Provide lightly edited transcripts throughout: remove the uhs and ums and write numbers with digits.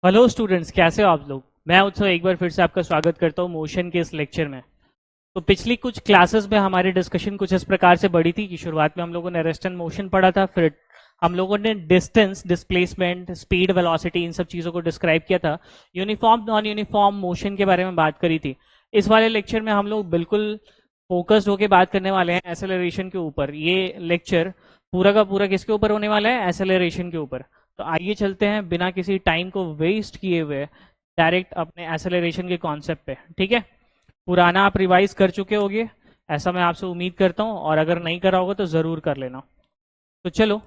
Hello students, कैसे हो आप लोग। मैं उत्सव एक बार फिर से आपका स्वागत करता हूँ मोशन के इस लेक्चर में। तो पिछली कुछ क्लासेस में हमारी डिस्कशन कुछ इस प्रकार से बढ़ी थी कि शुरुआत में हम लोगों ने रेस्ट एंड मोशन पढ़ा था, फिर हम लोगों ने डिस्टेंस, डिस्प्लेसमेंट, स्पीड, वेलोसिटी, इन सब चीज़ों को डिस्क्राइब किया था। यूनिफॉर्म नॉन यूनिफॉर्म मोशन के बारे में बात करी थी। इस वाले लेक्चर में हम लोग बिल्कुल फोकस्ड होकर बात करने वाले हैं एसेलरेशन के ऊपर। ये लेक्चर पूरा का पूरा किसके ऊपर होने वाला है? एसेलरेशन के ऊपर। तो आइए चलते हैं बिना किसी टाइम को वेस्ट किए हुए डायरेक्ट अपने एसेलरेशन के कॉन्सेप्ट पे। ठीक है, पुराना आप रिवाइज कर चुके होगे, ऐसा मैं आपसे उम्मीद करता हूँ, और अगर नहीं करा होगा तो ज़रूर कर लेना। तो चलो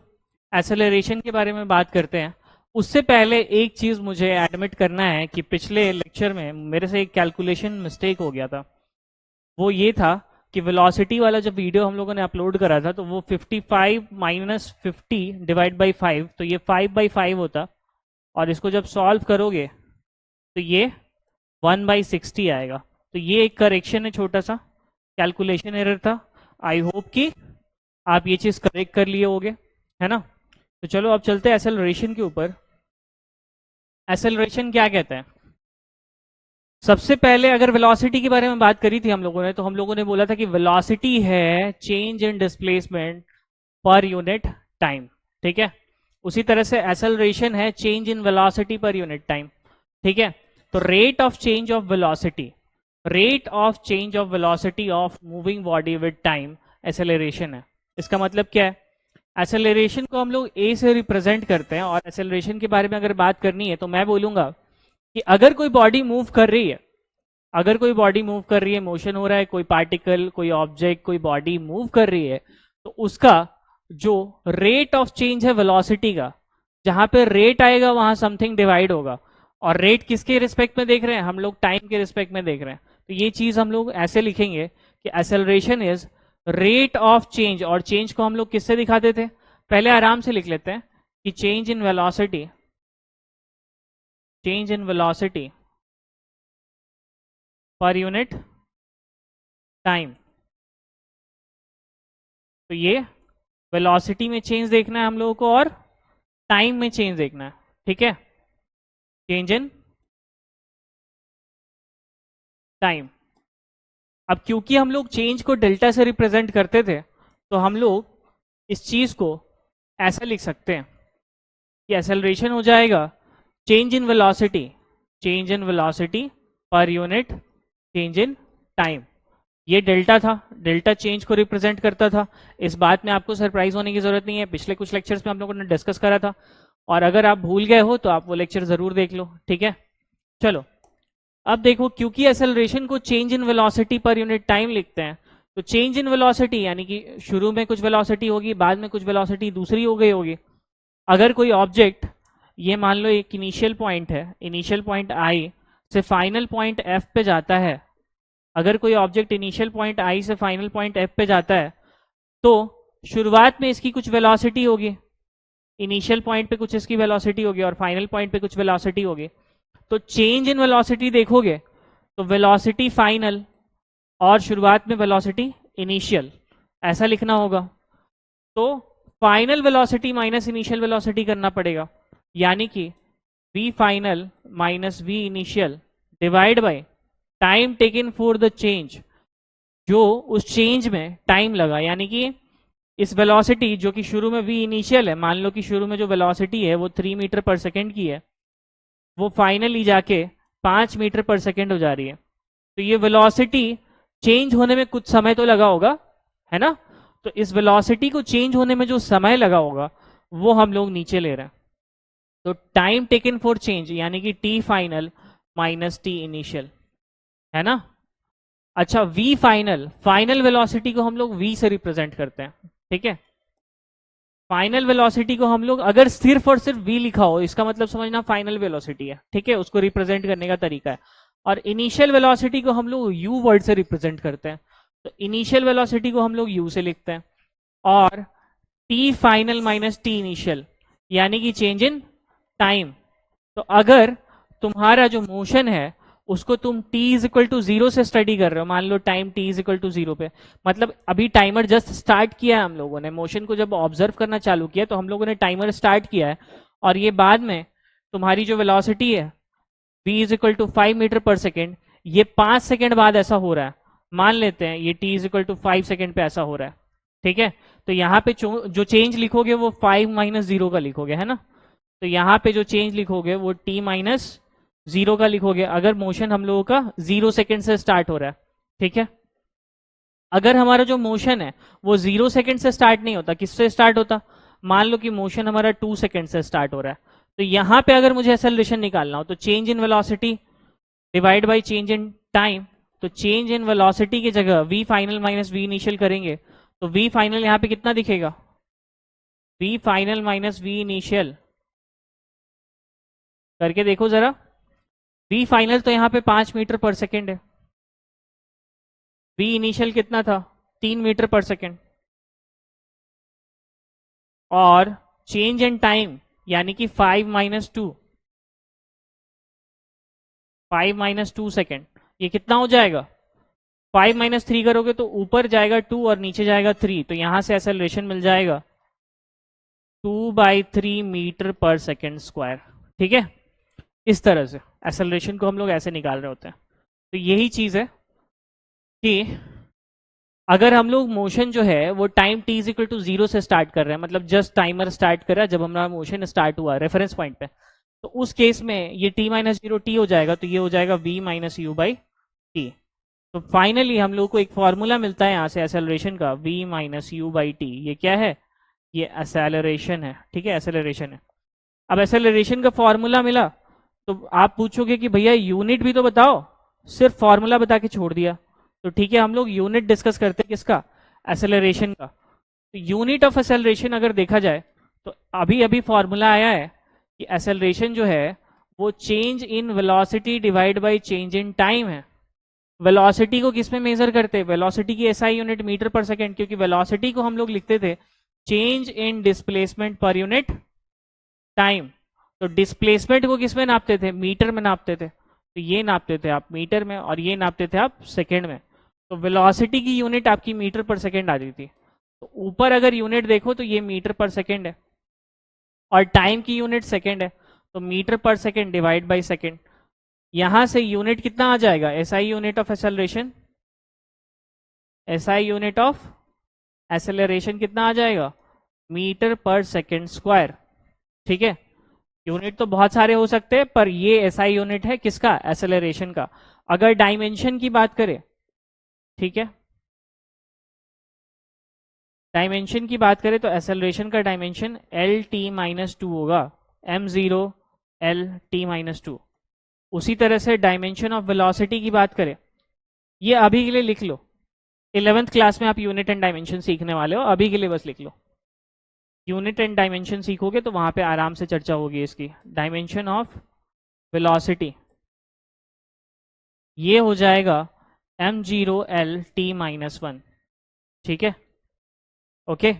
एसेलरेशन के बारे में बात करते हैं। उससे पहले एक चीज़ मुझे एडमिट करना है कि पिछले लेक्चर में मेरे से एक कैलकुलेशन मिस्टेक हो गया था। वो ये था कि वेलोसिटी वाला जब वीडियो हम लोगों ने अपलोड करा था तो वो 55 माइनस 50 डिवाइड बाई 5, तो ये 5/5 होता, और इसको जब सॉल्व करोगे तो ये 1/60 आएगा। तो ये एक करेक्शन है, छोटा सा कैलकुलेशन एरर था। आई होप कि आप ये चीज़ करेक्ट कर लिए होगे, है ना। तो चलो अब चलते हैं एसेलरेशन के ऊपर। एसेलरेशन क्या कहते हैं? सबसे पहले अगर वेलोसिटी के बारे में बात करी थी हम लोगों ने, तो हम लोगों ने बोला था कि वेलोसिटी है change in displacement per unit time. ठीक है, उसी तरह से एसेलरेशन है change in velocity per unit time. ठीक है, तो rate of change of velocity, rate of change of velocity of moving body with time acceleration है। इसका मतलब क्या है? एसेलरेशन को हम लोग ए से रिप्रेजेंट करते हैं, और एसेलरेशन के बारे में अगर बात करनी है तो मैं बोलूंगा कि अगर कोई बॉडी मूव कर रही है, अगर कोई बॉडी मूव कर रही है, मोशन हो रहा है, कोई पार्टिकल, कोई ऑब्जेक्ट, कोई बॉडी मूव कर रही है, तो उसका जो रेट ऑफ चेंज है वेलोसिटी का, जहां पे रेट आएगा वहां समथिंग डिवाइड होगा। और रेट किसके रिस्पेक्ट में देख रहे हैं हम लोग? टाइम के रिस्पेक्ट में देख रहे हैं। तो ये चीज हम लोग ऐसे लिखेंगे कि acceleration is rate of change. और चेंज को हम लोग किससे दिखाते थे? पहले आराम से लिख लेते हैं कि change in velocity, change in velocity per unit time. तो ये वेलोसिटी में चेंज देखना है हम लोगों को, और टाइम में चेंज देखना है। ठीक है, चेंज इन टाइम। अब क्योंकि हम लोग चेंज को डेल्टा से रिप्रेजेंट करते थे, तो हम लोग इस चीज को ऐसा लिख सकते हैं कि एक्सेलरेशन हो जाएगा change in velocity, change in velocity per unit change in time. ये डेल्टा था, डेल्टा चेंज को रिप्रेजेंट करता था। इस बात में आपको सरप्राइज होने की जरूरत नहीं है, पिछले कुछ लेक्चर्स में हम लोगों ने डिस्कस करा था, और अगर आप भूल गए हो तो आप वो लेक्चर जरूर देख लो। ठीक है, चलो अब देखो, क्योंकि एक्सेलरेशन को change in velocity per unit time लिखते हैं, तो चेंज इन वेलोसिटी यानी कि शुरू में कुछ वेलोसिटी होगी, बाद में कुछ वेलोसिटी दूसरी हो गई होगी। अगर कोई ऑब्जेक्ट, ये मान लो एक इनिशियल पॉइंट है, इनिशियल पॉइंट आई से फाइनल पॉइंट एफ पे जाता है, अगर कोई ऑब्जेक्ट इनिशियल पॉइंट आई से फाइनल पॉइंट एफ पे जाता है, तो शुरुआत में इसकी कुछ वेलोसिटी होगी, इनिशियल पॉइंट पे कुछ इसकी वेलोसिटी होगी और फाइनल पॉइंट पे कुछ वेलोसिटी होगी। तो चेंज इन वेलोसिटी देखोगे तो वेलोसिटी फाइनल और शुरुआत में वेलोसिटी इनिशियल, ऐसा लिखना होगा। तो final velocity minus initial velocity करना पड़ेगा, यानी कि v final minus v initial divide by time taken for the change, जो उस चेंज में टाइम लगा। यानी कि इस वेलोसिटी जो कि शुरू में v इनिशियल है, मान लो कि शुरू में जो वेलोसिटी है वो 3 मीटर पर सेकेंड की है, वो फाइनली जाके 5 मीटर पर सेकेंड हो जा रही है। तो ये वेलोसिटी चेंज होने में कुछ समय तो लगा होगा, है ना। तो इस वेलोसिटी को चेंज होने में जो समय लगा होगा वो हम लोग नीचे ले रहे हैं। तो टाइम टेकन फॉर चेंज यानी कि T final minus T initial, है ना। अच्छा, वी फाइनल, फाइनल वेलोसिटी को हम लोग वी से रिप्रेजेंट करते हैं। ठीक है, फाइनल वेलोसिटी को हम लोग अगर सिर्फ और सिर्फ v लिखा हो, इसका मतलब समझना फाइनल वेलोसिटी है। ठीक है, उसको रिप्रेजेंट करने का तरीका है। और इनिशियल वेलोसिटी को हम लोग u वर्ड से रिप्रेजेंट करते हैं, तो इनिशियल वेलोसिटी को हम लोग u से लिखते हैं। और t final minus t initial यानी कि चेंज इन टाइम। तो अगर तुम्हारा जो मोशन है उसको तुम t इज इक्वल टू 0 से स्टडी कर रहे हो, मान लो time t is equal to 0 पे, मतलब अभी टाइमर जस्ट स्टार्ट किया है, हम लोगों ने मोशन को जब ऑब्जर्व करना चालू किया तो हम लोगों ने टाइमर स्टार्ट किया है, और ये बाद में तुम्हारी जो वेलोसिटी है v is equal to 5 metre पर सेकेंड, ये 5 सेकेंड बाद ऐसा हो रहा है, मान लेते हैं ये t is equal to 5 second पे ऐसा हो रहा है, ठीक है। तो यहाँ पे जो चेंज लिखोगे वो 5 माइनस 0 का लिखोगे, है ना। तो यहाँ पे जो चेंज लिखोगे वो t माइनस 0 का लिखोगे, अगर मोशन हम लोगों का 0 सेकेंड से स्टार्ट हो रहा है, ठीक है। अगर हमारा जो मोशन है वो 0 सेकेंड से स्टार्ट नहीं होता, किससे स्टार्ट होता, मान लो कि मोशन हमारा 2 सेकेंड से स्टार्ट हो रहा है, तो यहाँ पे अगर मुझे एक्सेलरेशन निकालना हो तो change in velocity divide by change in time, तो चेंज इन वेलोसिटी की जगह v final minus v initial करेंगे, तो v फाइनल यहाँ पे कितना दिखेगा, v final minus v initial करके देखो जरा। v फाइनल तो यहाँ पे 5 मीटर पर सेकेंड है, v इनिशियल कितना था 3 मीटर पर सेकेंड, और चेंज इन टाइम यानी कि 5 माइनस 2, 5 माइनस 2 सेकेंड, ये कितना हो जाएगा, 5 माइनस 3 करोगे तो ऊपर जाएगा 2 और नीचे जाएगा 3, तो यहां से एक्सेलरेशन मिल जाएगा 2/3 मीटर पर सेकेंड स्क्वायर, ठीक है। इस तरह से एक्सेलरेशन को हम लोग ऐसे निकाल रहे होते हैं। तो यही चीज है कि अगर हम लोग मोशन जो है वो time t is equal to 0 से स्टार्ट कर रहे हैं, मतलब जस्ट टाइमर स्टार्ट कर रहा है जब हमारा मोशन स्टार्ट हुआ रेफरेंस पॉइंट पे, तो उस केस में ये t माइनस 0 t हो जाएगा, तो ये हो जाएगा v minus you by T. तो फाइनली हम लोग को एक फॉर्मूला मिलता है यहाँ से एक्सेलरेशन का, v minus you by T, ये क्या है, ये एक्सेलरेशन है, ठीक है, एक्सेलरेशन है। अब एक्सेलरेशन का फॉर्मूला मिला तो आप पूछोगे कि भैया यूनिट भी तो बताओ, सिर्फ फॉर्मूला बता के छोड़ दिया, तो ठीक है हम लोग यूनिट डिस्कस करते हैं किसका, एक्सेलरेशन का। तो यूनिट ऑफ एक्सेलरेशन अगर देखा जाए तो अभी अभी फॉर्मूला आया है कि एक्सेलरेशन जो है वो change in velocity divide by change in time है। वेलोसिटी को किस में मेजर करते हैं, वेलोसिटी की एसआई यूनिट मीटर पर सेकेंड, क्योंकि वेलोसिटी को हम लोग लिखते थे change in displacement per unit time, तो डिस्प्लेसमेंट को किस में नापते थे, मीटर में नापते थे, तो ये नापते थे आप मीटर में और ये नापते थे आप सेकेंड में। तो वेलोसिटी की यूनिट आपकी मीटर पर सेकेंड आ रही थी, तो ऊपर अगर यूनिट देखो तो ये मीटर पर सेकेंड है और टाइम की यूनिट सेकेंड है, तो मीटर पर सेकेंड डिवाइड बाई सेकेंड, यहां से यूनिट कितना आ जाएगा, SI unit of acceleration, SI unit of acceleration कितना आ जाएगा, मीटर पर सेकेंड स्क्वायर, ठीक है। यूनिट तो बहुत सारे हो सकते हैं पर ये एसआई यूनिट है किसका, एक्सेलरेशन का। अगर डायमेंशन की बात करें, ठीक है, डायमेंशन की बात करें तो एक्सेलरेशन का dimension L T minus two होगा, m0 L T minus two. उसी तरह से डायमेंशन ऑफ वेलोसिटी की बात करें, ये अभी के लिए लिख लो, 11th क्लास में आप यूनिट एंड डायमेंशन सीखने वाले हो, अभी के लिए बस लिख लो, यूनिट एंड डायमेंशन सीखोगे तो वहां पे आराम से चर्चा होगी इसकी। डायमेंशन ऑफ वेलोसिटी ये हो जाएगा m0 L T minus one, ठीक है, ओके।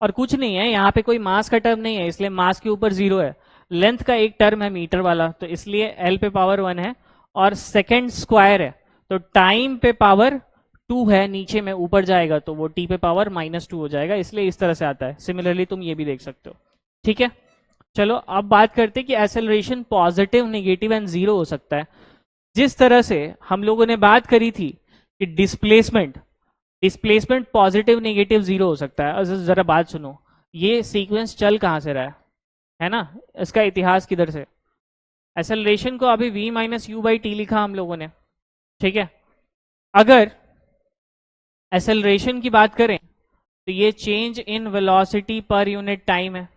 और कुछ नहीं है यहाँ पे, कोई मास का टर्म नहीं है इसलिए मास के ऊपर 0 है, लेंथ का एक टर्म है मीटर वाला तो इसलिए l पे पावर 1 है, और सेकेंड स्क्वायर है तो टाइम पे पावर 2 है नीचे में, ऊपर जाएगा तो वो t पे पावर -2 हो जाएगा, इसलिए इस तरह से आता है। सिमिलरली तुम ये भी देख सकते हो, ठीक है। चलो अब बात करते हैं कि acceleration positive, negative and zero हो सकता है। जिस तरह से हम लोगों ने बात करी थी कि डिस्प्लेसमेंट पॉजिटिव, नेगेटिव, जीरो हो सकता है, जरा बात सुनो, ये सीक्वेंस चल कहां से रहा है ना, इसका इतिहास किधर से। एक्सेलरेशन को अभी v minus you by T लिखा हम लोगों ने, ठीक है। अगर एक्सेलरेशन की बात करें तो ये change in velocity per unit time है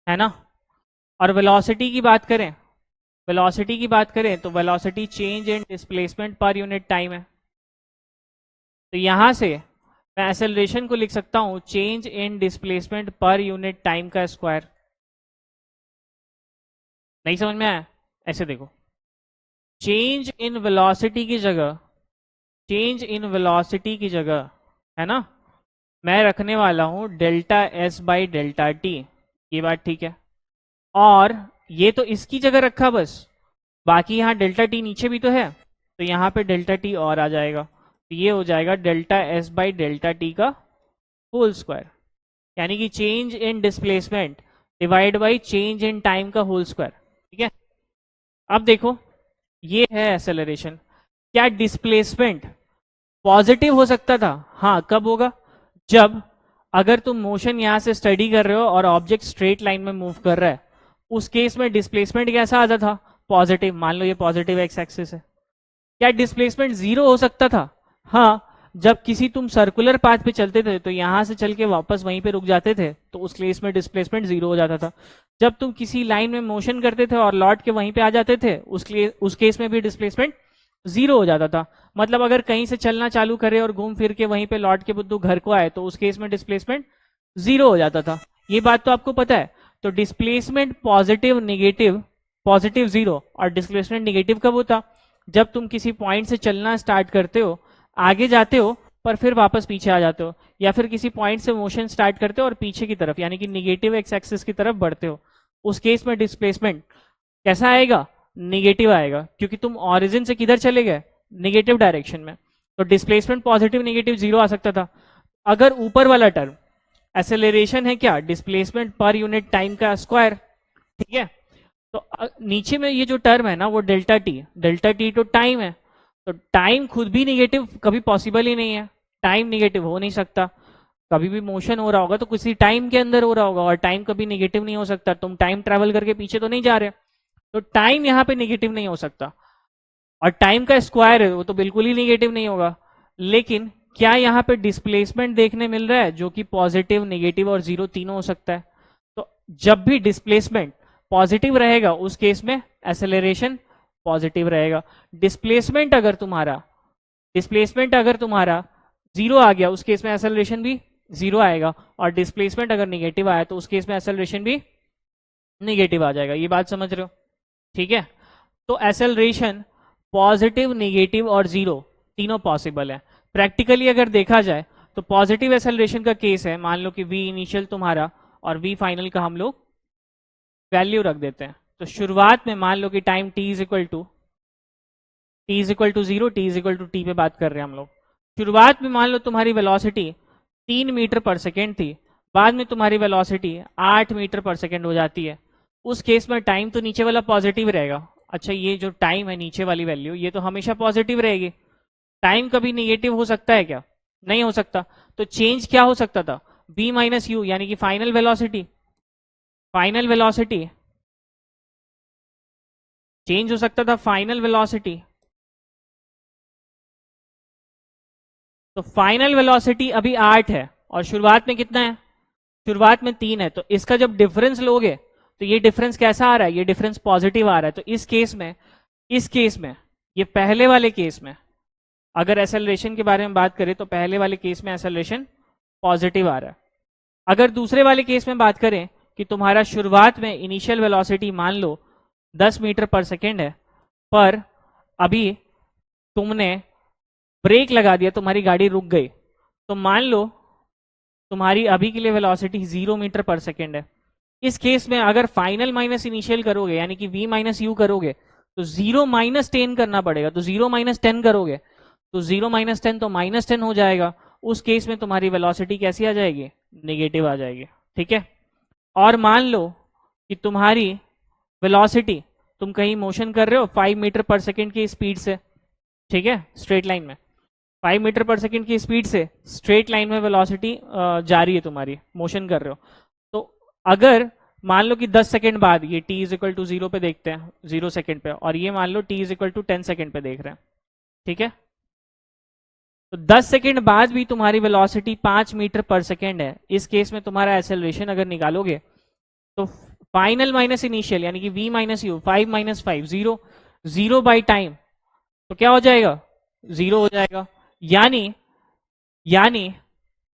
ना, और वेलोसिटी की बात करें, तो वेलोसिटी चेंज इन डिस्प्लेसमेंट पर यूनिट टाइम है। तो यहां से मैं एक्सेलरेशन को लिख सकता हूं change in displacement per unit time का स्क्वायर। नहीं समझ में आया, ऐसे देखो, चेंज इन वेलोसिटी की जगह है ना, मैं रखने वाला हूं delta S by delta T, ये बात ठीक है। और ये तो इसकी जगह रखा बस, बाकी यहाँ डेल्टा टी नीचे भी तो है, तो यहाँ पे डेल्टा टी और आ जाएगा, तो ये हो जाएगा delta S by delta T का होल स्क्वायर, यानी कि change in displacement divide by change in time का होल स्क्वायर। ठीक है, अब देखो ये है एक्सेलरेशन। क्या डिस्प्लेसमेंट पॉजिटिव हो सकता था? हाँ, कब होगा? जब अगर तुम मोशन यहां से स्टडी कर रहे हो और ऑब्जेक्ट स्ट्रेट लाइन में मूव कर रहा है, उस केस में डिस्प्लेसमेंट कैसा आता था? पॉजिटिव। मान लो ये पॉजिटिव एक्स एक्सिस है। क्या डिस्प्लेसमेंट जीरो हो सकता था? हाँ, जब किसी तुम सर्कुलर पाथ पे चलते थे तो यहां से चल के वापस वहीं पे रुक जाते थे तो उस केस में डिस्प्लेसमेंट जीरो हो जाता था। जब तुम किसी लाइन में मोशन करते थे और लौट के वहीं पे आ जाते थे उस केस में भी डिस्प्लेसमेंट जीरो हो जाता था। मतलब अगर कहीं से चलना चालू करे और घूम फिर के वहीं पे लौट के बुद्धू घर को आए तो उस केस में डिस्प्लेसमेंट जीरो हो जाता था। ये बात तो आपको पता है। तो displacement positive negative, positive zero और डिस्प्लेसमेंट निगेटिव कब होता? जब तुम किसी पॉइंट से चलना स्टार्ट करते हो, आगे जाते हो पर फिर वापस पीछे आ जाते हो, या फिर किसी पॉइंट से मोशन स्टार्ट करते हो और पीछे की तरफ यानी कि निगेटिव एक्स एक्सिस की तरफ बढ़ते हो, उस केस में डिस्प्लेसमेंट कैसा आएगा? निगेटिव आएगा, क्योंकि तुम ओरिजिन से किधर चले गए? निगेटिव डायरेक्शन में। तो डिस्प्लेसमेंट पॉजिटिव निगेटिव जीरो आ सकता था। अगर ऊपर वाला टर्म एक्सेलरेशन है क्या? डिस्प्लेसमेंट पर यूनिट टाइम का स्क्वायर। ठीक है, तो नीचे में ये जो टर्म है ना वो डेल्टा टी तो टाइम है। तो टाइम खुद भी निगेटिव कभी पॉसिबल ही नहीं है, टाइम निगेटिव हो नहीं सकता। कभी भी मोशन हो रहा होगा तो किसी टाइम के अंदर हो रहा होगा और टाइम कभी निगेटिव नहीं हो सकता। तुम टाइम ट्रेवल करके पीछे तो नहीं जा रहे, तो टाइम यहाँ पे निगेटिव नहीं हो सकता। और टाइम का स्क्वायर है वो तो बिल्कुल ही निगेटिव नहीं होगा। लेकिन क्या यहाँ पे डिस्प्लेसमेंट देखने मिल रहा है जो कि पॉजिटिव निगेटिव और जीरो तीनों हो सकता है? तो जब भी डिस्प्लेसमेंट पॉजिटिव रहेगा उस केस में एक्सेलरेशन पॉजिटिव रहेगा। डिस्प्लेसमेंट अगर तुम्हारा जीरो आ गया उस केस में एक्सेलरेशन भी जीरो आएगा, और डिस्प्लेसमेंट अगर निगेटिव आया तो उस केस में एक्सेलरेशन भी निगेटिव आ जाएगा। ये बात समझ रहे हो? ठीक है, तो एक्सेलरेशन पॉजिटिव निगेटिव और जीरो तीनों पॉसिबल है। प्रैक्टिकली अगर देखा जाए तो पॉजिटिव एक्सेलरेशन का केस है, मान लो कि v इनिशियल तुम्हारा और v फाइनल का हम लोग वैल्यू रख देते हैं। तो शुरुआत में मान लो कि time t is equal to zero, t is equal to T पे बात कर रहे हैं हम लोग। शुरुआत में मान लो तुम्हारी वेलोसिटी 3 मीटर पर सेकेंड थी, बाद में तुम्हारी वेलोसिटी 8 मीटर पर सेकेंड हो जाती है। उस केस में टाइम तो नीचे वाला पॉजिटिव रहेगा। अच्छा, ये जो टाइम है नीचे वाली वैल्यू ये तो हमेशा पॉजिटिव रहेगी। टाइम कभी निगेटिव हो सकता है क्या? नहीं हो सकता। तो चेंज क्या हो सकता था? v माइनस यू, यानी कि फाइनल वेलोसिटी चेंज हो सकता था। फाइनल वेलोसिटी, तो फाइनल वेलोसिटी अभी 8 है और शुरुआत में कितना है? शुरुआत में 3 है। तो इसका जब डिफरेंस लोगे तो ये डिफरेंस कैसा आ रहा है? ये डिफरेंस पॉजिटिव आ रहा है। तो इस केस में ये पहले वाले केस में अगर एक्सेलरेशन के बारे में बात करें तो पहले वाले केस में एक्सेलरेशन पॉजिटिव आ रहा है। अगर दूसरे वाले केस में बात करें कि तुम्हारा शुरुआत में इनिशियल वेलोसिटी मान लो 10 मीटर पर सेकेंड है, पर अभी तुमने ब्रेक लगा दिया, तुम्हारी गाड़ी रुक गई, तो मान लो तुम्हारी अभी के लिए वेलोसिटी 0 मीटर पर सेकेंड है। इस केस में अगर फाइनल माइनस इनिशियल करोगे यानी कि v माइनस यू करोगे तो 0 माइनस 10 करना पड़ेगा। तो 0 माइनस 10 करोगे तो 0 माइनस 10 तो माइनस 10 हो जाएगा। उस केस में तुम्हारी वेलोसिटी कैसी आ जाएगी? नेगेटिव आ जाएगी। ठीक है, और मान लो कि तुम्हारी वेलोसिटी, तुम कहीं मोशन कर रहे हो 5 मीटर पर सेकेंड की स्पीड से, ठीक है, स्ट्रेट लाइन में 5 मीटर पर सेकेंड की स्पीड से स्ट्रेट लाइन में वेलोसिटी जारी है, तुम्हारी मोशन कर रहे हो। तो अगर मान लो कि 10 सेकेंड बाद ये t इज इक्वल टू 0 पे देखते हैं, 0 सेकेंड पे, और ये मान लो t is equal to 10 second पे देख रहे हैं। ठीक है, तो 10 सेकेंड बाद भी तुम्हारी वेलोसिटी 5 मीटर पर सेकेंड है। इस केस में तुम्हारा एक्सेलरेशन अगर निकालोगे तो फाइनल माइनस इनिशियल यानी कि v minus you, 5 minus 5 0, 0 by time, तो क्या हो जाएगा? 0 हो जाएगा। यानी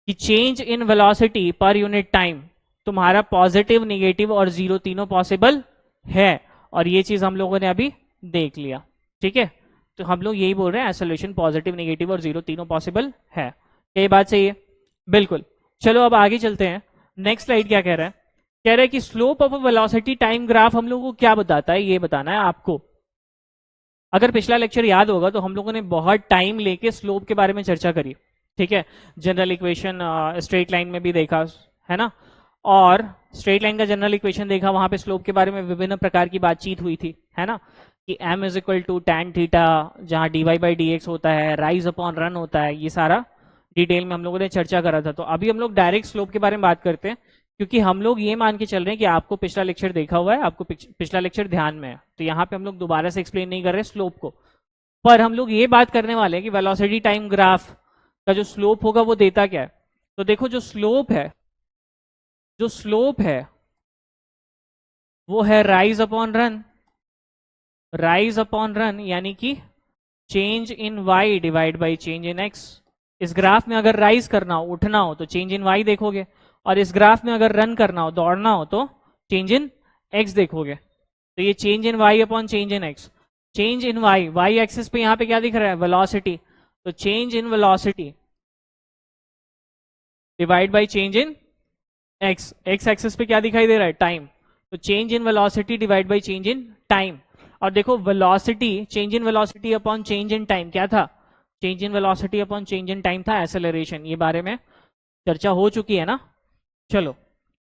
कि change in velocity per unit time तुम्हारा पॉजिटिव निगेटिव और जीरो तीनों पॉसिबल है, और ये चीज हम लोगों ने अभी देख लिया। ठीक है, तो हम लोग यही बोल रहे हैं एक्सेलरेशन पॉजिटिव निगेटिव और जीरो तीनों पॉसिबल है। क्या ये बात सही है? बिल्कुल। चलो अब आगे चलते हैं। नेक्स्ट स्लाइड क्या कह रहा है? कह रहा है कि slope of velocity time graph हम लोगों को क्या बताता है, ये बताना है आपको। अगर पिछला लेक्चर याद होगा तो हम लोगों ने बहुत टाइम लेके स्लोप के बारे में चर्चा करी। ठीक है, जनरल इक्वेशन स्ट्रेट लाइन में भी देखा है ना, और स्ट्रेट लाइन का जनरल इक्वेशन देखा, वहां पे स्लोप के बारे में विभिन्न प्रकार की बातचीत हुई थी, है ना, कि m is equal to tan theta, जहाँ dy बाई dx होता है, राइज अपॉन रन होता है, ये सारा डिटेल में हम लोगों ने चर्चा करा था। तो अभी हम लोग डायरेक्ट स्लोप के बारे में बात करते हैं, क्योंकि हम लोग ये मान के चल रहे हैं कि आपको पिछला लेक्चर देखा हुआ है, आपको पिछला लेक्चर ध्यान में है, तो यहाँ पे हम लोग दोबारा से एक्सप्लेन नहीं कर रहे स्लोप को, पर हम लोग ये बात करने वाले हैं कि वेलोसिटी टाइम ग्राफ का जो स्लोप होगा वो देता क्या है। तो देखो जो स्लोप है वो है राइज अपॉन रन, यानी कि change in Y divide by change in X. इस ग्राफ में अगर राइज करना हो, उठना हो, तो चेंज इन वाई देखोगे, और इस ग्राफ में अगर रन करना हो, दौड़ना हो, तो चेंज इन एक्स देखोगे। तो ये change in Y upon change in X, change in Y axis पे यहाँ पे क्या दिख रहा है, वेलोसिटी, तो change in velocity divide by change in X axis पे क्या दिखाई दे रहा है, टाइम, तो change in velocity divide by change in time. और देखो velocity, change in velocity upon change in time क्या था, change in velocity upon change in time था एक्सेलरेशन, ये बारे में चर्चा हो चुकी है ना। चलो,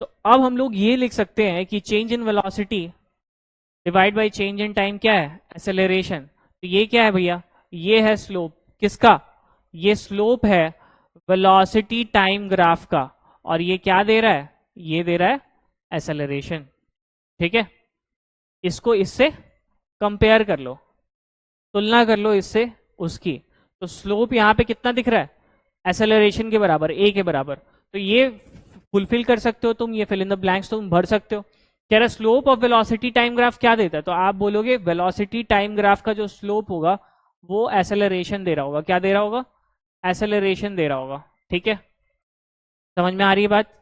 तो अब हम लोग ये लिख सकते हैं कि change in velocity divide by change in time क्या है, एक्सेलरेशन। तो ये क्या है भैया, ये है स्लोप किसका, ये स्लोप है वेलोसिटी टाइम ग्राफ का, और ये क्या दे रहा है, ये दे रहा है एक्सेलरेशन। ठीक है, इसको इससे कंपेयर कर लो, तुलना कर लो इससे उसकी, तो स्लोप यहाँ पे कितना दिख रहा है, एक्सेलरेशन के बराबर, ए के बराबर। तो ये फुलफिल कर सकते हो तुम, ये फिल इन द ब्लैंक्स तुम भर सकते हो। कह रहा slope of velocity time graph क्या देता है, तो आप बोलोगे वेलोसिटी टाइम ग्राफ का जो स्लोप होगा वो एक्सेलरेशन दे रहा होगा, क्या दे रहा होगा, एक्सेलरेशन दे रहा होगा। ठीक है, समझ में आ रही है बात।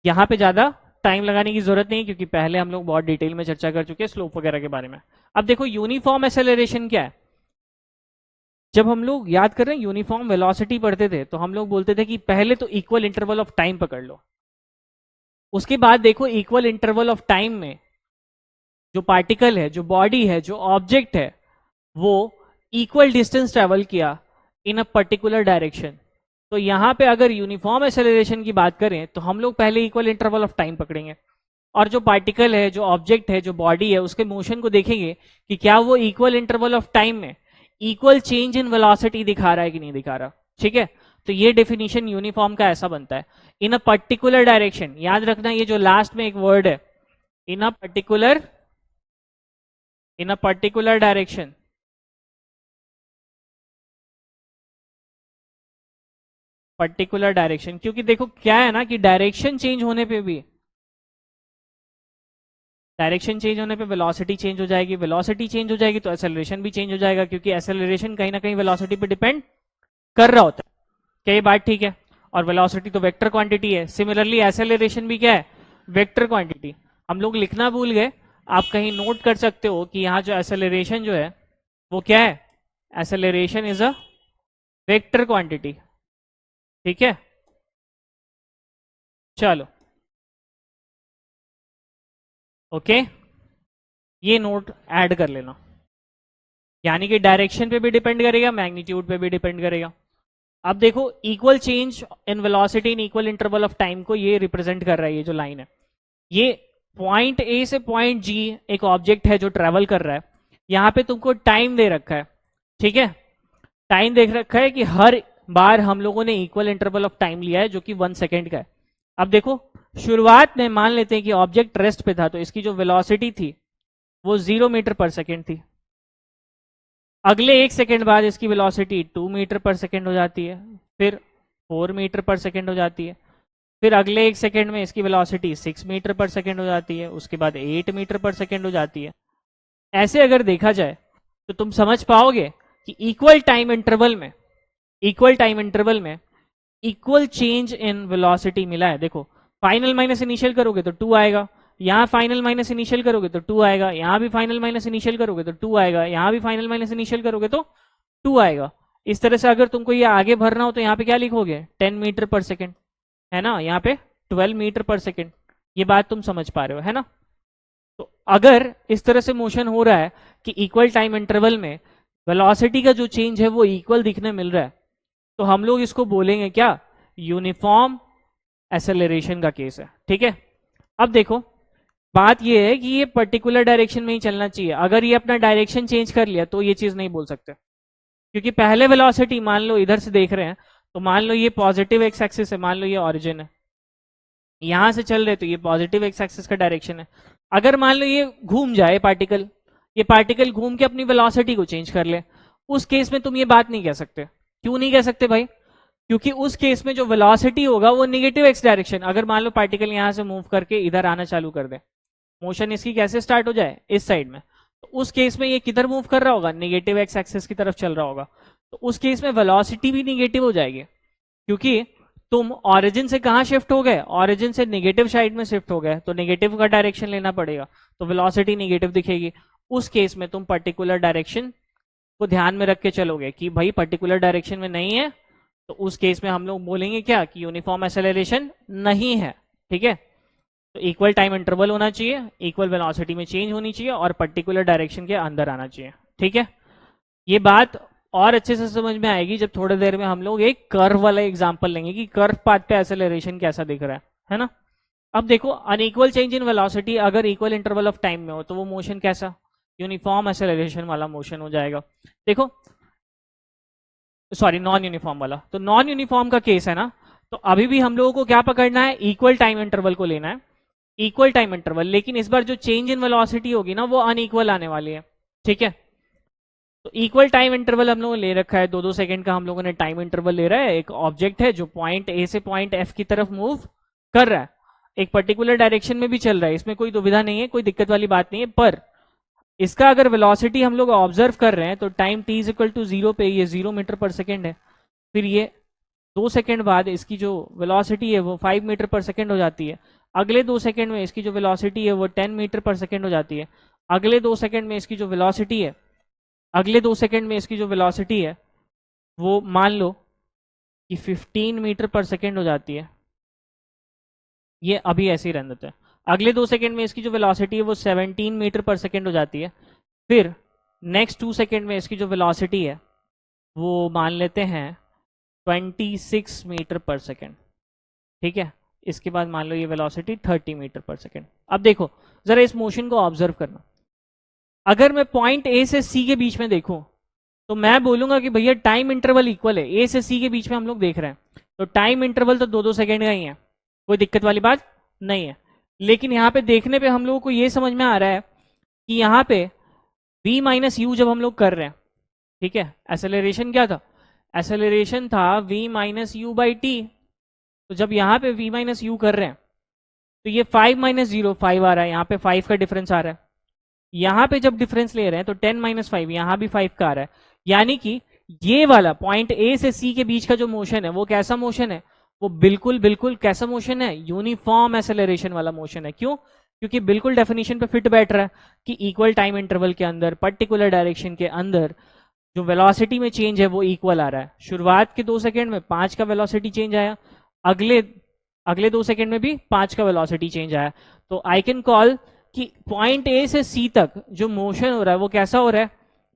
यहाँ पे ज्यादा टाइम लगाने की जरूरत नहीं, क्योंकि पहले हम लोग बहुत डिटेल में चर्चा कर चुके हैं स्लोप वगैरह के बारे में। अब देखो यूनिफॉर्म एक्सेलरेशन क्या है, जब हम लोग याद कर रहे हैं यूनिफॉर्म वेलोसिटी पढ़ते थे, तो हम लोग बोलते थे कि पहले तो इक्वल इंटरवल ऑफ टाइम पकड़ लो, उसके बाद देखो इक्वल इंटरवल ऑफ टाइम में जो पार्टिकल है, जो बॉडी है, जो ऑब्जेक्ट है, वो इक्वल डिस्टेंस ट्रेवल किया इन अ पर्टिकुलर डायरेक्शन। तो यहां पे अगर यूनिफॉर्म एक्सेलरेशन की बात करें तो हम लोग पहले इक्वल इंटरवल ऑफ टाइम पकड़ेंगे, और जो पार्टिकल है, जो ऑब्जेक्ट है, जो बॉडी है, उसके मोशन को देखेंगे कि क्या वो इक्वल इंटरवल ऑफ टाइम में इक्वल चेंज इन वेलोसिटी दिखा रहा है कि नहीं दिखा रहा। ठीक है, तो ये डेफिनेशन यूनिफॉर्म का ऐसा बनता है, इन अ पर्टिकुलर डायरेक्शन। याद रखना ये जो लास्ट में एक वर्ड है, in a particular direction, particular direction, क्योंकि देखो क्या है ना कि डायरेक्शन चेंज होने पे भी, डायरेक्शन चेंज होने पे वेलोसिटी चेंज हो जाएगी, वेलोसिटी चेंज हो जाएगी तो एक्सेलरेशन भी चेंज हो जाएगा, क्योंकि एक्सेलरेशन कहीं ना कहीं वेलोसिटी पे डिपेंड कर रहा होता है। क्या ये बात ठीक है, और वेलोसिटी तो वेक्टर क्वांटिटी है, सिमिलरली एक्सेलरेशन भी क्या है, वेक्टर क्वांटिटी। हम लोग लिखना भूल गए, आप कहीं नोट कर सकते हो कि यहाँ जो एक्सेलरेशन जो है वो क्या है, acceleration is a vector quantity. ठीक है, चलो ओके, ये नोट ऐड कर लेना, यानी कि डायरेक्शन पे भी डिपेंड करेगा, मैग्नीट्यूड पे भी डिपेंड करेगा। अब देखो equal change in velocity in equal interval of time को ये रिप्रेजेंट कर रहा है, ये जो लाइन है, ये पॉइंट ए से पॉइंट जी एक ऑब्जेक्ट है जो ट्रेवल कर रहा है, यहां पे तुमको टाइम दे रखा है। ठीक है, टाइम देख रखा है कि हर बार हम लोगों ने इक्वल इंटरवल ऑफ टाइम लिया है जो कि 1 सेकेंड का है। अब देखो शुरुआत में मान लेते हैं कि ऑब्जेक्ट रेस्ट पे था, तो इसकी जो वेलोसिटी थी वो 0 मीटर पर सेकेंड थी। अगले 1 सेकेंड बाद इसकी वेलोसिटी 2 मीटर पर सेकेंड हो जाती है, फिर 4 मीटर पर सेकेंड हो जाती है, फिर अगले 1 सेकेंड में इसकी वेलोसिटी 6 मीटर पर सेकेंड हो जाती है, उसके बाद 8 मीटर पर सेकेंड हो जाती है। ऐसे अगर देखा जाए तो तुम समझ पाओगे कि इक्वल टाइम इंटरवल में इक्वल चेंज इन वेलोसिटी मिला है। देखो फाइनल माइनस इनिशियल करोगे तो 2 आएगा, यहाँ फाइनल माइनस इनिशियल करोगे तो 2 आएगा, यहाँ भी फाइनल माइनस इनिशियल करोगे तो 2 आएगा, यहाँ भी फाइनल माइनस इनिशियल करोगे तो 2 आएगा। इस तरह से अगर तुमको ये आगे भरना हो तो यहाँ पे क्या लिखोगे, 10 मीटर पर सेकेंड, है ना, यहाँ पे 12 मीटर पर सेकेंड। ये बात तुम समझ पा रहे हो, है ना। तो अगर इस तरह से मोशन हो रहा है कि इक्वल टाइम इंटरवल में वेलोसिटी का जो चेंज है वो इक्वल दिखने मिल रहा है, तो हम लोग इसको बोलेंगे क्या, यूनिफॉर्म एसेलरेशन का केस है। ठीक है, अब देखो बात ये है कि ये पर्टिकुलर डायरेक्शन में ही चलना चाहिए। अगर ये अपना डायरेक्शन चेंज कर लिया तो ये चीज नहीं बोल सकते, क्योंकि पहले वेलोसिटी मान लो इधर से देख रहे हैं तो मान लो ये पॉजिटिव एक्स एक्सिस है, मान लो ये ऑरिजिन है, यहां से चल रहे तो ये पॉजिटिव एक्स एक्सिस का डायरेक्शन है। अगर मान लो ये घूम जाए पार्टिकल, ये पार्टिकल घूम के अपनी वेलोसिटी को चेंज कर ले, उस केस में तुम ये बात नहीं कह सकते। क्यों नहीं कह सकते भाई? क्योंकि उस केस में जो वेलोसिटी होगा वो नेगेटिव एक्स डायरेक्शन, अगर मान लो पार्टिकल यहां से मूव करके इधर आना चालू कर दे, मोशन इसकी कैसे स्टार्ट हो जाए, इस साइड में, तो उस केस में ये किधर मूव कर रहा होगा, नेगेटिव एक्स एक्सिस की तरफ चल रहा होगा, तो उस केस में वेलोसिटी भी नेगेटिव हो जाएगी, क्योंकि तुम ऑरिजिन से कहां शिफ्ट हो गए, ऑरिजिन से नेगेटिव साइड में शिफ्ट हो गए, तो नेगेटिव का डायरेक्शन लेना पड़ेगा, तो वेलोसिटी नेगेटिव दिखेगी। उस केस में तुम पर्टिकुलर डायरेक्शन को ध्यान में रख के चलोगे कि भाई पर्टिकुलर डायरेक्शन में नहीं है, तो उस केस में हम लोग बोलेंगे क्या कि यूनिफॉर्म एक्सेलरेशन नहीं है। ठीक है, तो इक्वल टाइम इंटरवल होना चाहिए, इक्वल वेलोसिटी में चेंज होनी चाहिए और पर्टिकुलर डायरेक्शन के अंदर आना चाहिए। ठीक है, ये बात और अच्छे से समझ में आएगी जब थोड़ी देर में हम लोग एक कर्व वाला एग्जांपल लेंगे कि कर्व पाथ पे एक्सेलरेशन कैसा दिख रहा है ना। अब देखो अनइक्वल चेंज इन वेलोसिटी अगर इक्वल इंटरवल ऑफ टाइम में हो तो वो मोशन कैसा, यूनिफॉर्म एक्सेलरेशन वाला मोशन हो जाएगा। देखो सॉरी नॉन यूनिफॉर्म वाला, तो नॉन यूनिफॉर्म का केस है ना, तो अभी भी हम लोगों को क्या पकड़ना है, इक्वल टाइम इंटरवल को लेना है, इक्वल टाइम इंटरवल, लेकिन इस बार जो चेंज इन वेलोसिटी होगी ना वो अनइक्वल आने वाली है। ठीक है, तो इक्वल टाइम इंटरवल हम लोगों ने ले रखा है, 2-2 सेकंड का हम लोगों ने टाइम इंटरवल ले रहा है। एक ऑब्जेक्ट है जो पॉइंट ए से पॉइंट एफ की तरफ मूव कर रहा है, एक पर्टिकुलर डायरेक्शन में भी चल रहा है, इसमें कोई दुविधा नहीं है, कोई दिक्कत वाली बात नहीं है। पर इसका अगर वेलोसिटी हम लोग ऑब्जर्व कर रहे हैं तो time t is equal to 0 पे ये 0 मीटर पर सेकेंड है, फिर ये 2 सेकेंड बाद इसकी जो वेलोसिटी है वो 5 मीटर पर सेकेंड हो जाती है, अगले 2 सेकेंड में इसकी जो वेलोसिटी है वो 10 मीटर पर सेकेंड हो जाती है, अगले 2 सेकेंड में इसकी जो वेलोसिटी है, अगले 2 सेकेंड में इसकी जो वेलोसिटी है वो मान लो कि 15 मीटर पर सेकेंड हो जाती है। ये अभी ऐसे ही रहने देते हैं। अगले 2 सेकेंड में इसकी जो वेलोसिटी है वो 17 मीटर पर सेकेंड हो जाती है, फिर नेक्स्ट 2 सेकेंड में इसकी जो वेलोसिटी है वो मान लेते हैं 26 मीटर पर सेकेंड। ठीक है, इसके बाद मान लो ये वेलोसिटी 30 मीटर पर सेकेंड। अब देखो जरा इस मोशन को ऑब्जर्व करना, अगर मैं पॉइंट ए से सी के बीच में देखूं तो मैं बोलूंगा कि भैया टाइम इंटरवल इक्वल है, ए से सी के बीच में हम लोग देख रहे हैं, तो टाइम इंटरवल तो 2-2 सेकेंड का ही है, कोई दिक्कत वाली बात नहीं है। लेकिन यहाँ पे देखने पे हम लोगों को ये समझ में आ रहा है कि यहाँ पे v माइनस यू जब हम लोग कर रहे हैं, ठीक है, एक्सेलरेशन क्या था, एक्सेलरेशन था v minus you by T, तो जब यहाँ पे v माइनस यू कर रहे हैं तो ये 5 माइनस 0 5 आ रहा है, यहाँ पे 5 का डिफरेंस आ रहा है, यहाँ पे जब डिफरेंस ले रहे हैं तो 10 माइनस 5 यहाँ भी 5 का आ रहा है, यानी कि ये वाला पॉइंट ए से सी के बीच का जो मोशन है वो कैसा मोशन है, वो बिल्कुल बिल्कुल कैसा मोशन है, यूनिफॉर्म एक्सेलरेशन वाला मोशन है। क्यों? क्योंकि बिल्कुल डेफिनेशन पे फिट बैठ रहा है कि इक्वल टाइम इंटरवल के अंदर पर्टिकुलर डायरेक्शन के अंदर जो वेलोसिटी में चेंज है वो इक्वल आ रहा है। शुरुआत के 2 सेकेंड में 5 का वेलोसिटी चेंज आया, अगले 2 सेकेंड में भी 5 का वेलोसिटी चेंज आया, तो आई कैन कॉल कि पॉइंट ए से सी तक जो मोशन हो रहा है वो कैसा हो रहा है,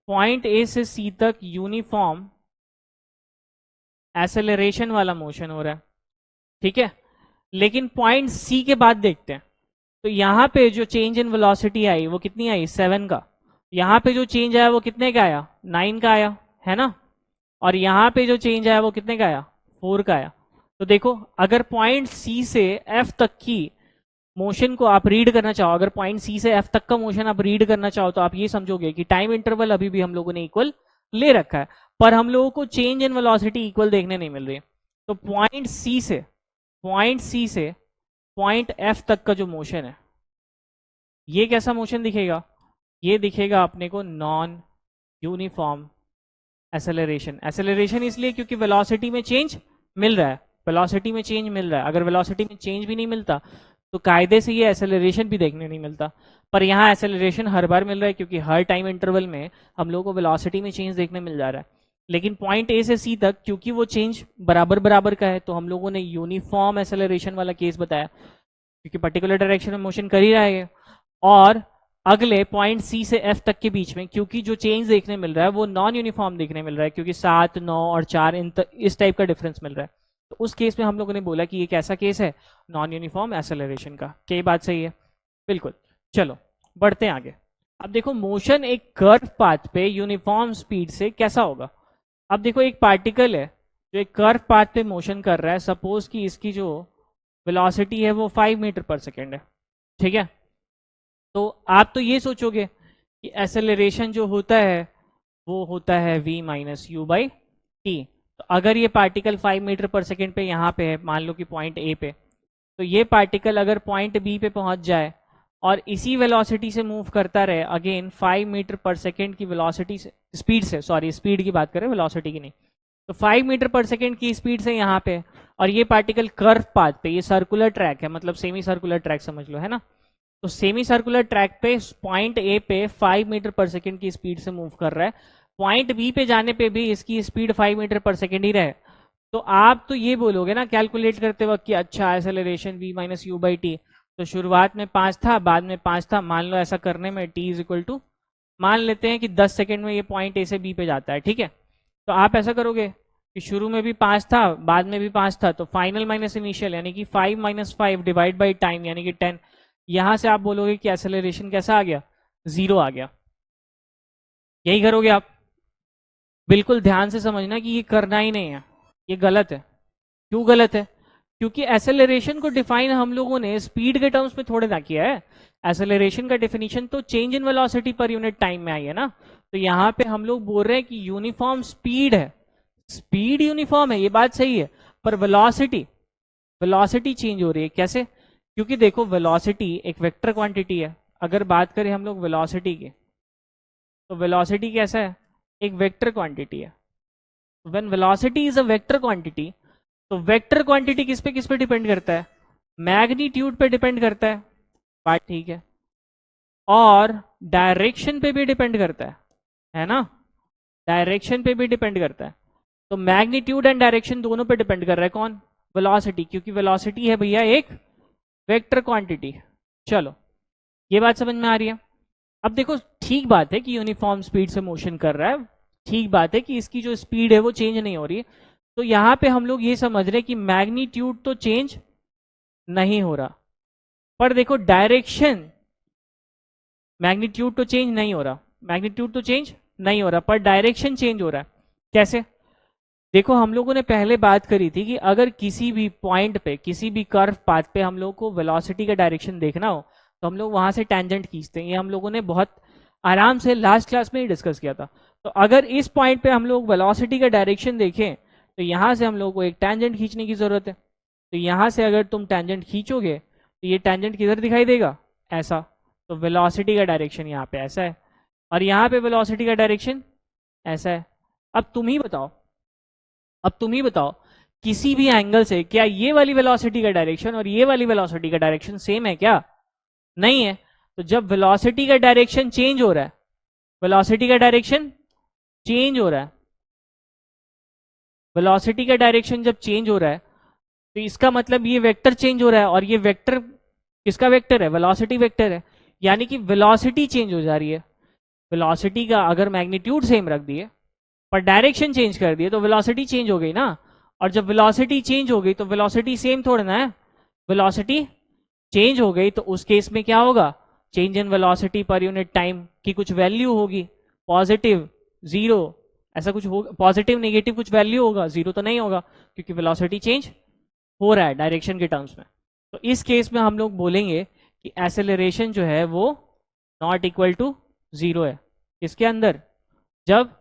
पॉइंट ए से सी तक यूनिफॉर्म एक्सेलरेशन वाला मोशन हो रहा है। ठीक है, लेकिन पॉइंट सी के बाद देखते हैं, तो यहां पे जो चेंज इन वेलोसिटी आई वो कितनी आई, 7 का, यहां पे जो चेंज आया वो कितने का आया, 9 का आया है ना, और यहां पे जो चेंज आया वो कितने का आया, 4 का आया। तो देखो अगर पॉइंट सी से एफ तक की मोशन को आप रीड करना चाहो, अगर पॉइंट सी से एफ तक का मोशन आप रीड करना चाहो तो आप ये समझोगे कि टाइम इंटरवल अभी भी हम लोगों ने इक्वल ले रखा है, पर हम लोगों को चेंज इन वेलोसिटी इक्वल देखने नहीं मिल रही है। तो पॉइंट सी से पॉइंट एफ तक का जो मोशन है ये कैसा मोशन दिखेगा, ये दिखेगा अपने को नॉन यूनिफॉर्म एक्सेलरेशन। एक्सेलरेशन इसलिए क्योंकि वेलोसिटी में चेंज मिल रहा है, वेलोसिटी में चेंज मिल रहा है, अगर वेलोसिटी में चेंज भी नहीं मिलता तो कायदे से ये एक्सेलरेशन भी देखने नहीं मिलता, पर यहाँ एक्सेलरेशन हर बार मिल रहा है क्योंकि हर टाइम इंटरवल में हम लोगों को वेलोसिटी में चेंज देखने मिल जा रहा है। लेकिन पॉइंट ए से सी तक क्योंकि वो चेंज बराबर बराबर का है तो हम लोगों ने यूनिफॉर्म एक्सेलरेशन वाला केस बताया, क्योंकि पर्टिकुलर डायरेक्शन में मोशन कर ही रहा है, और अगले पॉइंट सी से एफ तक के बीच में क्योंकि जो चेंज देखने मिल रहा है वो नॉन यूनिफॉर्म देखने मिल रहा है, क्योंकि 7, 9 और 4 इस टाइप का डिफरेंस मिल रहा है। तो उस केस में हम लोगों ने बोला कि एक ऐसा केस है नॉन यूनिफॉर्म एक्सेलरेशन का। क्या ये बात सही है? बिल्कुल। चलो बढ़ते हैं आगे। अब देखो मोशन एक कर्व पाथ पे यूनिफॉर्म स्पीड से कैसा होगा। अब देखो एक पार्टिकल है जो एक कर्व पाथ पे मोशन कर रहा है, सपोज कि इसकी जो वेलोसिटी है वो 5 मीटर पर सेकेंड है, ठीक है। तो आप तो ये सोचोगे कि एसेलरेशन जो होता है वो होता है v minus you by T. तो अगर ये पार्टिकल 5 मीटर पर सेकेंड पे यहाँ पे है, मान लो कि पॉइंट ए पे, तो ये पार्टिकल अगर पॉइंट बी पे पहुंच जाए और इसी वेलोसिटी से मूव करता रहे, अगेन 5 मीटर पर सेकेंड की वेलोसिटी से, स्पीड से, सॉरी स्पीड की बात करें वेलोसिटी की नहीं, तो 5 मीटर पर सेकेंड की स्पीड से यहाँ पे, और ये पार्टिकल कर्व पाथ पे, ये सर्कुलर ट्रैक है, मतलब सेमी सर्कुलर ट्रैक समझ लो, है ना। तो सेमी सर्कुलर ट्रैक पे पॉइंट ए पे 5 मीटर पर सेकेंड की स्पीड से मूव कर रहा है, पॉइंट बी पे जाने पे भी इसकी स्पीड 5 मीटर पर सेकेंड ही रहे, तो आप तो ये बोलोगे ना कैलकुलेट करते वक्त कि अच्छा acceleration v minus you by T, तो शुरुआत में 5 था, बाद में 5 था, मान लो ऐसा करने में t इज इक्वल टू, मान लेते हैं कि 10 सेकेंड में ये पॉइंट ए से बी पे जाता है, ठीक है। तो आप ऐसा करोगे कि शुरू में भी 5 था, बाद में भी 5 था, तो फाइनल माइनस इनिशियल यानी कि 5 माइनस 5 डिवाइड बाई टाइम यानी कि 10, यहां से आप बोलोगे कि एक्सेलरेशन कैसा आ गया, 0 आ गया। यही करोगे आप। बिल्कुल ध्यान से समझना कि ये करना ही नहीं है, ये गलत है। क्यों गलत है? क्योंकि एक्सेलरेशन को डिफाइन हम लोगों ने स्पीड के टर्म्स में थोड़े ना किया है। एक्सेलरेशन का डेफिनेशन तो change in velocity per unit time में आई है ना। तो यहाँ पे हम लोग बोल रहे हैं कि यूनिफॉर्म स्पीड है, स्पीड यूनिफॉर्म है, ये बात सही है, पर वेलोसिटी, वेलोसिटी चेंज हो रही है। कैसे? क्योंकि देखो वेलोसिटी एक वेक्टर क्वांटिटी है। अगर बात करें हम लोग वेलोसिटी की, तो वेलोसिटी कैसा है, एक वेक्टर क्वांटिटी है। When velocity is a vector quantity, तो वेक्टर क्वांटिटी किस पे डिपेंड करता है, मैग्नीट्यूड पे डिपेंड करता है, बात ठीक है, और डायरेक्शन पे भी डिपेंड करता है ना, डायरेक्शन पे भी डिपेंड करता है। तो मैग्नीट्यूड एंड डायरेक्शन दोनों पे डिपेंड कर रहा है कौन, वेलोसिटी, क्योंकि वेलोसिटी है भैया एक वेक्टर क्वांटिटी। चलो ये बात समझ में आ रही है। अब देखो ठीक बात है कि यूनिफॉर्म स्पीड से मोशन कर रहा है, ठीक बात है कि इसकी जो स्पीड है वो चेंज नहीं हो रही है, तो यहां पे हम लोग ये समझ रहे हैं कि मैग्नीट्यूड तो चेंज नहीं हो रहा, पर देखो डायरेक्शन, मैग्नीट्यूड तो चेंज नहीं हो रहा, मैग्नीट्यूड तो चेंज नहीं हो रहा, पर डायरेक्शन चेंज हो रहा है। कैसे? देखो हम लोगों ने पहले बात करी थी कि अगर किसी भी पॉइंट पे, किसी भी कर्व पाथ पे हम लोग को वेलोसिटी का डायरेक्शन देखना हो, तो हम लोग वहां से टेंजेंट खींचते हैं। ये हम लोगों ने बहुत आराम से लास्ट क्लास में ही डिस्कस किया था। तो अगर इस पॉइंट पे हम लोग वेलोसिटी का डायरेक्शन देखें, तो यहाँ से हम लोग को एक टेंजेंट खींचने की जरूरत है। तो यहाँ से अगर तुम टेंजेंट खींचोगे तो ये टेंजेंट किधर दिखाई देगा, ऐसा। तो वेलोसिटी का डायरेक्शन यहाँ पे ऐसा है, और यहाँ पे वेलोसिटी का डायरेक्शन ऐसा है। अब तुम ही बताओ, अब तुम ही बताओ किसी भी एंगल से क्या ये वाली वेलोसिटी का डायरेक्शन और ये वाली वेलोसिटी का डायरेक्शन सेम है क्या? नहीं है। तो जब वेलोसिटी का डायरेक्शन चेंज हो रहा है, वेलोसिटी का डायरेक्शन चेंज हो रहा है, वेलोसिटी का डायरेक्शन जब चेंज हो रहा है, तो इसका मतलब ये वेक्टर चेंज हो रहा है, और ये वेक्टर किसका वेक्टर है, वेलोसिटी वेक्टर है, यानी कि वेलोसिटी चेंज हो जा रही है। वेलोसिटी का अगर मैग्नीट्यूड सेम रख दिए पर डायरेक्शन चेंज कर दिए तो वेलोसिटी चेंज हो गई ना। और जब वेलोसिटी चेंज हो गई तो वेलोसिटी सेम थोड़ा ना है, वेलोसिटी चेंज हो गई, तो उस केस में क्या होगा, change in velocity per unit time की कुछ वैल्यू होगी, पॉजिटिव, जीरो, ऐसा कुछ होगा, पॉजिटिव नेगेटिव कुछ वैल्यू होगा, जीरो तो नहीं होगा क्योंकि वेलोसिटी चेंज हो रहा है डायरेक्शन के टर्म्स में। तो इस केस में हम लोग बोलेंगे कि एक्सेलरेशन जो है वो नॉट इक्वल टू जीरो है। इसके अंदर जब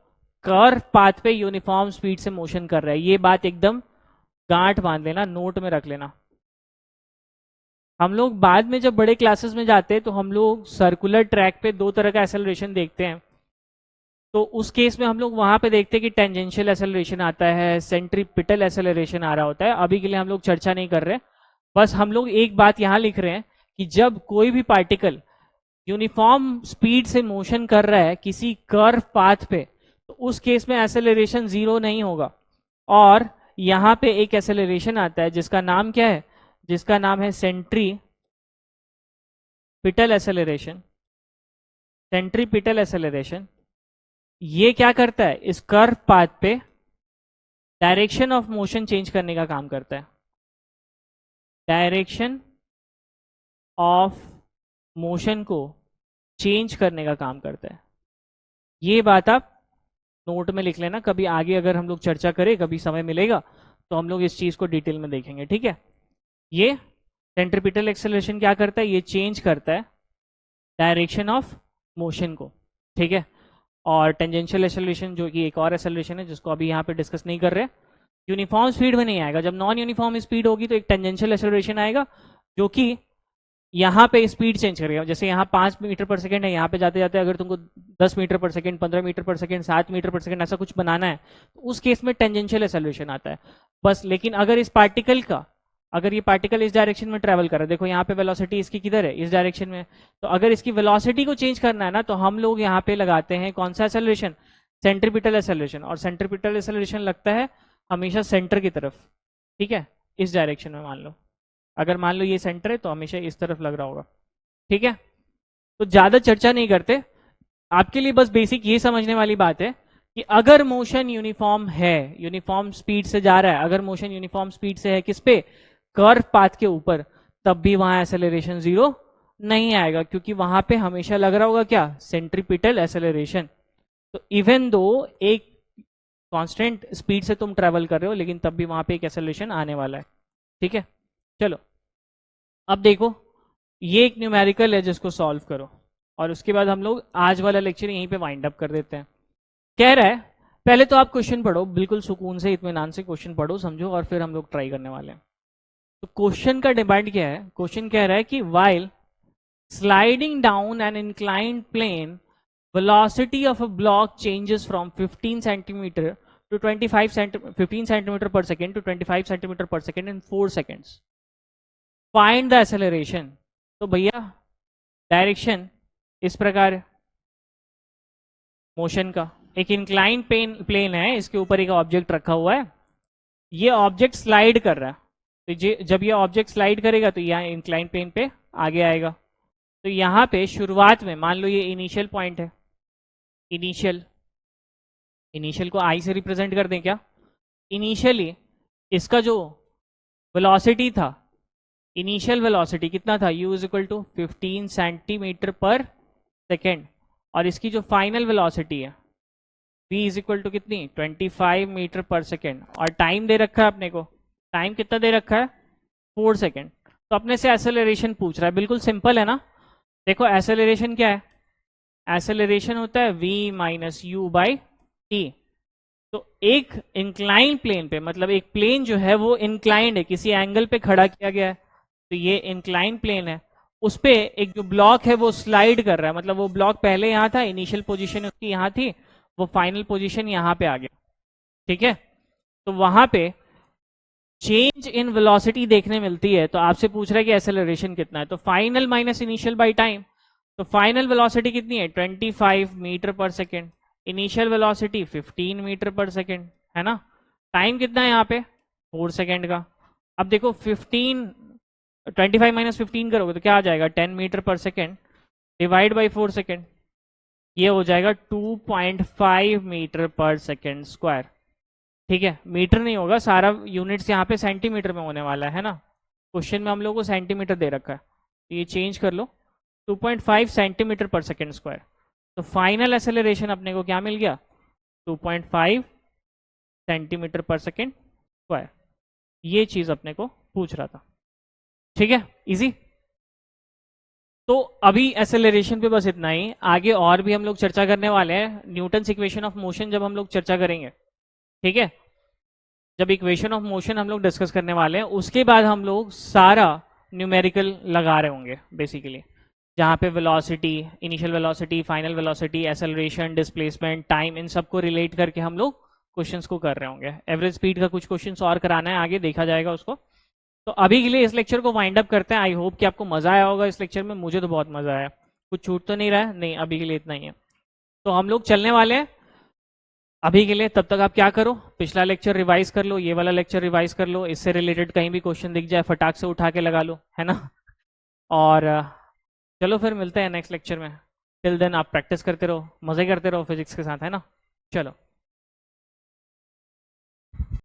कर्व पाथ पे यूनिफॉर्म स्पीड से मोशन कर रहा है, ये बात एकदम गांठ बांध लेना, नोट में रख लेना। हम लोग बाद में जब बड़े क्लासेस में जाते हैं तो हम लोग सर्कुलर ट्रैक पे दो तरह का एक्सेलरेशन देखते हैं। तो उस केस में हम लोग वहां पे देखते हैं कि टेंजेंशियल एक्सेलरेशन आता है, सेंट्रीपिटल एक्सेलरेशन आ रहा होता है। अभी के लिए हम लोग चर्चा नहीं कर रहे, बस हम लोग एक बात यहां लिख रहे हैं कि जब कोई भी पार्टिकल यूनिफॉर्म स्पीड से मोशन कर रहा है किसी कर्व पाथ पे, तो उस केस में एक्सेलरेशन जीरो नहीं होगा। और यहां पे एक एक्सेलरेशन आता है जिसका नाम क्या है, जिसका नाम है सेंट्रीपिटल एक्सेलरेशन। सेंट्रीपिटल एक्सेलरेशन ये क्या करता है, इस कर्व पाथ पे डायरेक्शन ऑफ मोशन चेंज करने का काम करता है, डायरेक्शन ऑफ मोशन को चेंज करने का काम करता है। ये बात आप नोट में लिख लेना, कभी आगे अगर हम लोग चर्चा करें, कभी समय मिलेगा तो हम लोग इस चीज को डिटेल में देखेंगे, ठीक है। ये सेंट्रीपिटल एक्सेलरेशन क्या करता है, ये चेंज करता है डायरेक्शन ऑफ मोशन को, ठीक है। और टेंजेंशियल एक्सेलरेशन जो कि एक और एक्सेलरेशन है जिसको अभी यहाँ पे डिस्कस नहीं कर रहे, यूनिफॉर्म स्पीड में नहीं आएगा। जब नॉन यूनिफॉर्म स्पीड होगी तो एक टेंजेंशियल एक्सेलरेशन आएगा जो कि यहाँ पे स्पीड चेंज करेगा। जैसे यहाँ 5 मीटर पर सेकंड है, यहाँ पे जाते जाते अगर तुमको 10 मीटर पर सेकंड, 15 मीटर पर सेकंड, 7 मीटर पर सेकंड ऐसा कुछ बनाना है तो उस केस में टेंजेंशियल एक्सेलरेशन आता है बस। लेकिन अगर इस पार्टिकल का, अगर ये पार्टिकल इस डायरेक्शन में ट्रेवल कर रहा है, देखो यहाँ पे वेलोसिटी इसकी किधर है, इस डायरेक्शन में, तो अगर इसकी वेलोसिटी को चेंज करना है ना तो हम लोग यहाँ पे लगाते हैं कौन सा एक्सेलरेशन, सेंट्रीपिटल एक्सेलरेशन। और सेंट्रीपिटल एक्सेलरेशन लगता है हमेशा सेंटर की तरफ, ठीक है, इस डायरेक्शन में। मान लो अगर मान लो ये सेंटर है तो हमेशा इस तरफ लग रहा होगा, ठीक है। तो ज्यादा चर्चा नहीं करते, आपके लिए बस बेसिक ये समझने वाली बात है कि अगर मोशन यूनिफॉर्म है, यूनिफॉर्म स्पीड से जा रहा है, अगर मोशन यूनिफॉर्म स्पीड से है किस पे, कर्व पाथ के ऊपर, तब भी वहां एक्सेलरेशन जीरो नहीं आएगा, क्योंकि वहां पे हमेशा लग रहा होगा क्या, सेंट्रीपिटल एक्सेलरेशन। तो इवन दो एक कांस्टेंट स्पीड से तुम ट्रेवल कर रहे हो लेकिन तब भी वहां पे एक एक्सेलरेशन आने वाला है, ठीक है। चलो अब देखो, ये एक न्यूमेरिकल है जिसको सॉल्व करो और उसके बाद हम लोग आज वाला लेक्चर यहीं पे वाइंड अप कर देते हैं। कह रहा है पहले तो आप क्वेश्चन पढ़ो, बिल्कुल सुकून से इत्मीनान से क्वेश्चन पढ़ो, समझो, और फिर हम लोग ट्राई करने वाले हैं। तो क्वेश्चन का डिमांड क्या है, क्वेश्चन कह रहा है कि while sliding down an inclined plane velocity of a block changes from 15 centimeter to 15 centimeter per second to 25 centimeter per second in 4 seconds. Find the acceleration. तो भैया डायरेक्शन इस प्रकार मोशन का, एक इंक्लाइन प्लेन है, इसके ऊपर एक ऑब्जेक्ट रखा हुआ है, ये ऑब्जेक्ट स्लाइड कर रहा है, तो जब ये ऑब्जेक्ट स्लाइड करेगा तो यहाँ इंक्लाइन प्लेन पे आगे आएगा। तो यहाँ पे शुरुआत में मान लो ये इनिशियल पॉइंट है, इनिशियल को आई से रिप्रेजेंट कर दें क्या, इनिशियली इसका जो वेलोसिटी था, इनिशियल वेलोसिटी कितना था, u is equal to 15 centimetre पर सेकेंड, और इसकी जो फाइनल वेलोसिटी है v इज इक्वल टू कितनी, 25 मीटर पर सेकेंड, और टाइम दे रखा है अपने को, टाइम कितना दे रखा है, 4 सेकेंड। तो अपने से एक्सेलरेशन पूछ रहा है, बिल्कुल सिंपल है ना। देखो एक्सेलरेशन क्या है, एक्सेलरेशन होता है v minus you by T. तो एक इंक्लाइन प्लेन पे, मतलब एक प्लेन जो है वो इंक्लाइंड है, किसी एंगल पे खड़ा किया गया है, तो ये इंक्लाइन प्लेन है, उस पे एक जो ब्लॉक है वो स्लाइड कर रहा है, मतलब वो ब्लॉक पहले यहाँ था, इनिशियल पोजीशन उसकी यहाँ थी, वो फाइनल पोजीशन यहाँ पे आ गया, ठीक है। तो वहां पे चेंज इन वेलोसिटी देखने मिलती है, तो आपसे पूछ रहा है कि एक्सेलरेशन कितना है, तो final minus initial by time, तो फाइनल वेलोसिटी कितनी है, 25 मीटर पर सेकेंड, इनिशियल वेलोसिटी 15 मीटर पर सेकेंड, है ना। टाइम कितना है यहाँ पे, 4 सेकेंड का। अब देखो 25 माइनस 15 करोगे तो क्या आ जाएगा, 10 मीटर पर सेकेंड डिवाइड बाई 4 सेकेंड, ये हो जाएगा 2.5 मीटर पर सेकेंड स्क्वायर, ठीक है। मीटर नहीं होगा, सारा यूनिट्स यहाँ पे सेंटीमीटर में होने वाला है ना, क्वेश्चन में हम लोग को सेंटीमीटर दे रखा है, तो ये चेंज कर लो, 2.5 सेंटीमीटर पर सेकेंड स्क्वायर। तो फाइनल एक्सेलरेशन अपने को क्या मिल गया, 2.5 सेंटीमीटर पर सेकेंड स्क्वायर। ये चीज अपने को पूछ रहा था, ठीक है, इजी। तो अभी एक्सेलरेशन पे बस इतना ही, आगे और भी हम लोग चर्चा करने वाले हैं, न्यूटन्स इक्वेशन ऑफ मोशन जब हम लोग चर्चा करेंगे, ठीक है, जब इक्वेशन ऑफ मोशन हम लोग डिस्कस करने वाले हैं, उसके बाद हम लोग सारा न्यूमेरिकल लगा रहे होंगे बेसिकली, जहाँ पे velocity, initial velocity, final velocity, acceleration, displacement, time, इन सबको रिलेट करके हम लोग क्वेश्चंस को कर रहे होंगे। एवरेज स्पीड का कुछ क्वेश्चंस और कराना है, आगे देखा जाएगा उसको। तो अभी के लिए इस लेक्चर को वाइंड अप करते हैं। आई होप कि आपको मजा आया होगा इस लेक्चर में, मुझे तो बहुत मजा आया, कुछ छूट तो नहीं रहा है, नहीं, अभी के लिए इतना ही है। तो हम लोग चलने वाले हैं अभी के लिए, तब तक आप क्या करो, पिछला लेक्चर रिवाइज कर लो, ये वाला लेक्चर रिवाइज कर लो, इससे रिलेटेड कहीं भी क्वेश्चन दिख जाए फटाक से उठा के लगा लो, है ना। और चलो फिर मिलते हैं नेक्स्ट लेक्चर में, टिल देन आप प्रैक्टिस करते रहो, मजे करते रहो फिजिक्स के साथ, है ना। चलो।